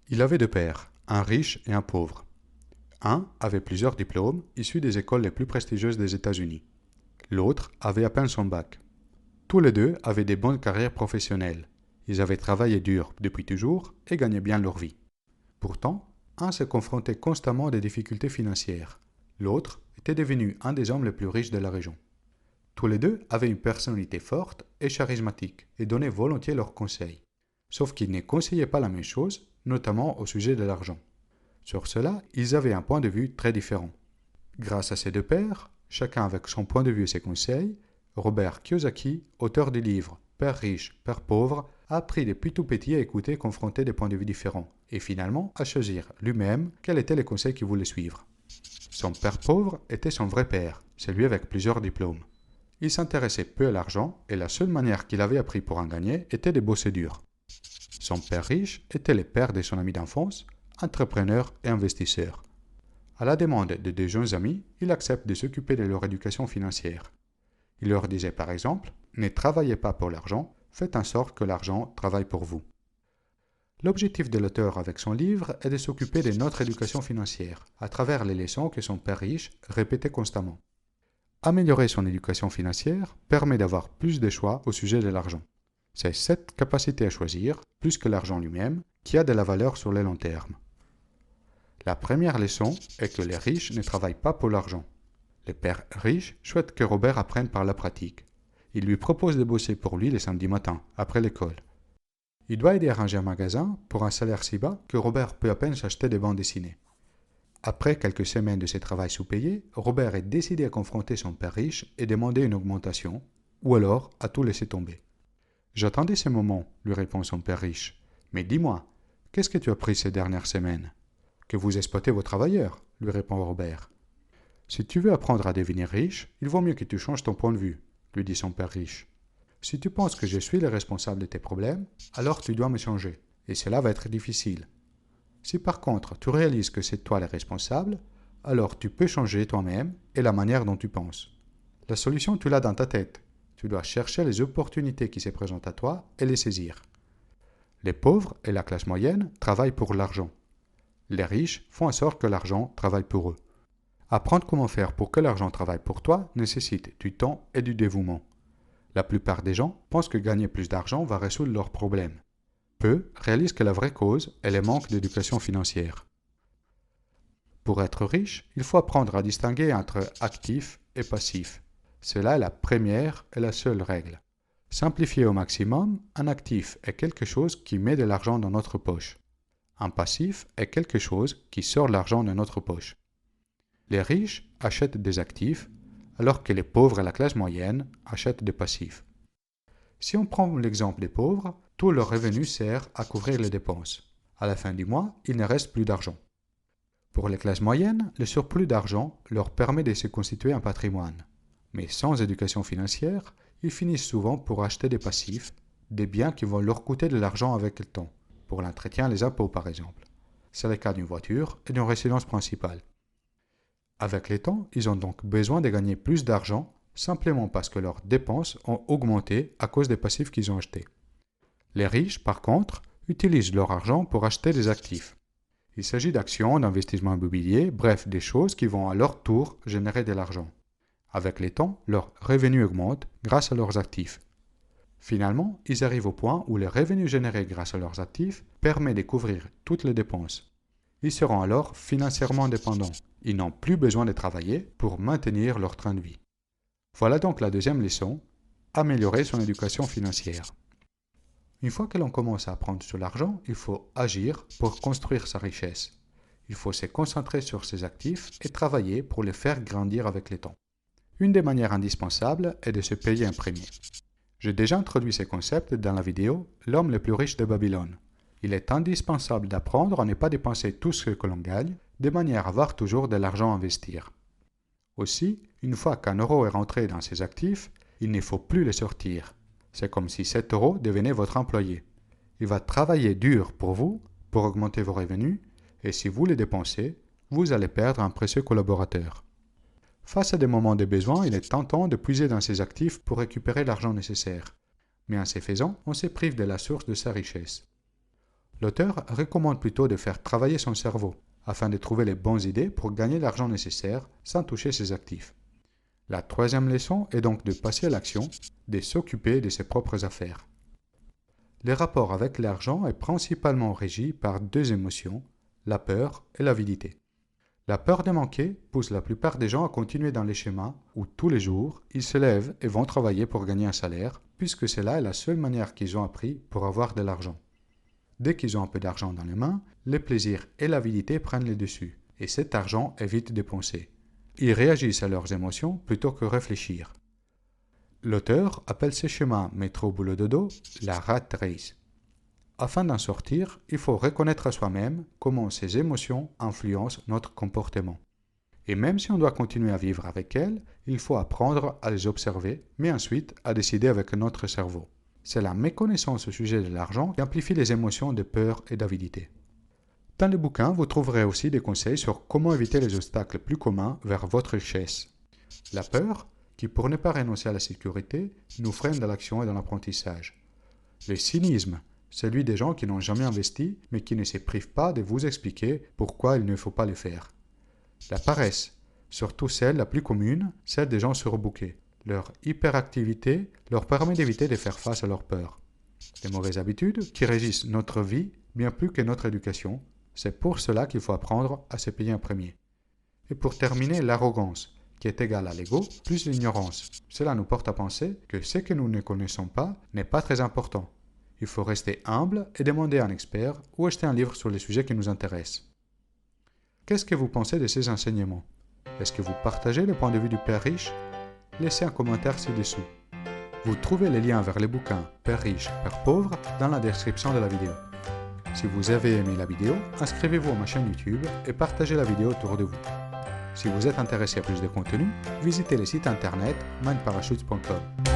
Il avait deux pères, un riche et un pauvre. Un avait plusieurs diplômes issus des écoles les plus prestigieuses des États-Unis. L'autre avait à peine son bac. Tous les deux avaient des bonnes carrières professionnelles. Ils avaient travaillé dur depuis toujours et gagnaient bien leur vie. Pourtant, un se confrontait constamment à des difficultés financières. L'autre était devenu un des hommes les plus riches de la région. Tous les deux avaient une personnalité forte et charismatique et donnaient volontiers leurs conseils. Sauf qu'ils ne conseillaient pas la même chose, notamment au sujet de l'argent. Sur cela, ils avaient un point de vue très différent. Grâce à ces deux pères, chacun avec son point de vue et ses conseils, Robert Kiyosaki, auteur du livre Père riche, Père pauvre, a appris depuis tout petit à écouter et confronter des points de vue différents, et finalement à choisir lui-même quels étaient les conseils qu'il voulait suivre. Son père pauvre était son vrai père, celui avec plusieurs diplômes. Il s'intéressait peu à l'argent, et la seule manière qu'il avait appris pour en gagner était de bosser dur. Son père riche était le père de son ami d'enfance, entrepreneur et investisseur. À la demande de deux jeunes amis, il accepte de s'occuper de leur éducation financière. Il leur disait par exemple, ne travaillez pas pour l'argent, faites en sorte que l'argent travaille pour vous. L'objectif de l'auteur avec son livre est de s'occuper de notre éducation financière, à travers les leçons que son père riche répétait constamment. Améliorer son éducation financière permet d'avoir plus de choix au sujet de l'argent. C'est cette capacité à choisir, plus que l'argent lui-même, qui a de la valeur sur le long terme. La première leçon est que les riches ne travaillent pas pour l'argent. Le père riche souhaite que Robert apprenne par la pratique. Il lui propose de bosser pour lui les samedis matins, après l'école. Il doit aider à ranger un magasin pour un salaire si bas que Robert peut à peine s'acheter des bandes dessinées. Après quelques semaines de ce travail sous-payé, Robert est décidé à confronter son père riche et demander une augmentation, ou alors à tout laisser tomber. J'attendais ce moment, lui répond son père riche. Mais dis-moi, qu'est-ce que tu as appris ces dernières semaines? Que vous exploitez vos travailleurs, lui répond Robert. Si tu veux apprendre à devenir riche, il vaut mieux que tu changes ton point de vue, lui dit son père riche. Si tu penses que je suis le responsable de tes problèmes, alors tu dois me changer, et cela va être difficile. Si par contre tu réalises que c'est toi le responsable, alors tu peux changer toi-même et la manière dont tu penses. La solution, tu l'as dans ta tête. Tu dois chercher les opportunités qui se présentent à toi et les saisir. Les pauvres et la classe moyenne travaillent pour l'argent. Les riches font en sorte que l'argent travaille pour eux. Apprendre comment faire pour que l'argent travaille pour toi nécessite du temps et du dévouement. La plupart des gens pensent que gagner plus d'argent va résoudre leurs problèmes. Peu réalisent que la vraie cause est le manque d'éducation financière. Pour être riche, il faut apprendre à distinguer entre actif et passif. Cela est la première et la seule règle. Simplifié au maximum, un actif est quelque chose qui met de l'argent dans notre poche. Un passif est quelque chose qui sort l'argent de notre poche. Les riches achètent des actifs, alors que les pauvres et la classe moyenne achètent des passifs. Si on prend l'exemple des pauvres, tout leur revenu sert à couvrir les dépenses. À la fin du mois, il ne reste plus d'argent. Pour les classes moyennes, le surplus d'argent leur permet de se constituer un patrimoine. Mais sans éducation financière, ils finissent souvent pour acheter des passifs, des biens qui vont leur coûter de l'argent avec le temps, pour l'entretien et les impôts par exemple. C'est le cas d'une voiture et d'une résidence principale. Avec le temps, ils ont donc besoin de gagner plus d'argent simplement parce que leurs dépenses ont augmenté à cause des passifs qu'ils ont achetés. Les riches, par contre, utilisent leur argent pour acheter des actifs. Il s'agit d'actions, d'investissements immobiliers, bref, des choses qui vont à leur tour générer de l'argent. Avec le temps, leurs revenus augmentent grâce à leurs actifs. Finalement, ils arrivent au point où les revenus générés grâce à leurs actifs permettent de couvrir toutes les dépenses. Ils seront alors financièrement indépendants. Ils n'ont plus besoin de travailler pour maintenir leur train de vie. Voilà donc la deuxième leçon, améliorer son éducation financière. Une fois que l'on commence à apprendre sur l'argent, il faut agir pour construire sa richesse. Il faut se concentrer sur ses actifs et travailler pour les faire grandir avec le temps. Une des manières indispensables est de se payer un premier. J'ai déjà introduit ces concepts dans la vidéo « L'homme le plus riche de Babylone ». Il est indispensable d'apprendre à ne pas dépenser tout ce que l'on gagne, de manière à avoir toujours de l'argent à investir. Aussi, une fois qu'un euro est rentré dans ses actifs, il ne faut plus le sortir. C'est comme si cet euro devenait votre employé. Il va travailler dur pour vous, pour augmenter vos revenus, et si vous les dépensez, vous allez perdre un précieux collaborateur. Face à des moments de besoin, il est tentant de puiser dans ses actifs pour récupérer l'argent nécessaire. Mais en ce faisant, on se prive de la source de sa richesse. L'auteur recommande plutôt de faire travailler son cerveau afin de trouver les bonnes idées pour gagner l'argent nécessaire sans toucher ses actifs. La troisième leçon est donc de passer à l'action, de s'occuper de ses propres affaires. Le rapport avec l'argent est principalement régi par deux émotions, la peur et l'avidité. La peur de manquer pousse la plupart des gens à continuer dans les schémas où tous les jours, ils se lèvent et vont travailler pour gagner un salaire, puisque c'est là la seule manière qu'ils ont appris pour avoir de l'argent. Dès qu'ils ont un peu d'argent dans les mains, les plaisirs et l'avidité prennent le dessus, et cet argent est vite dépensé. Ils réagissent à leurs émotions plutôt que réfléchir. L'auteur appelle ce schéma métro boulot dodo la rat race. Afin d'en sortir, il faut reconnaître à soi-même comment ces émotions influencent notre comportement. Et même si on doit continuer à vivre avec elles, il faut apprendre à les observer, mais ensuite à décider avec notre cerveau. C'est la méconnaissance au sujet de l'argent qui amplifie les émotions de peur et d'avidité. Dans le bouquin, vous trouverez aussi des conseils sur comment éviter les obstacles plus communs vers votre richesse. La peur, qui pour ne pas renoncer à la sécurité, nous freine dans l'action et dans l'apprentissage. Le cynisme, celui des gens qui n'ont jamais investi, mais qui ne se privent pas de vous expliquer pourquoi il ne faut pas le faire. La paresse, surtout celle la plus commune, celle des gens surbookés. Leur hyperactivité leur permet d'éviter de faire face à leurs peurs. Les mauvaises habitudes qui régissent notre vie bien plus que notre éducation, c'est pour cela qu'il faut apprendre à se payer en premier. Et pour terminer, l'arrogance, qui est égale à l'ego, plus l'ignorance. Cela nous porte à penser que ce que nous ne connaissons pas n'est pas très important. Il faut rester humble et demander à un expert ou acheter un livre sur les sujets qui nous intéressent. Qu'est-ce que vous pensez de ces enseignements? Est-ce que vous partagez le point de vue du Père riche? Laissez un commentaire ci-dessous. Vous trouvez les liens vers les bouquins Père riche, Père pauvre dans la description de la vidéo. Si vous avez aimé la vidéo, inscrivez-vous à ma chaîne YouTube et partagez la vidéo autour de vous. Si vous êtes intéressé à plus de contenu, visitez le site internet mindparachutes.com.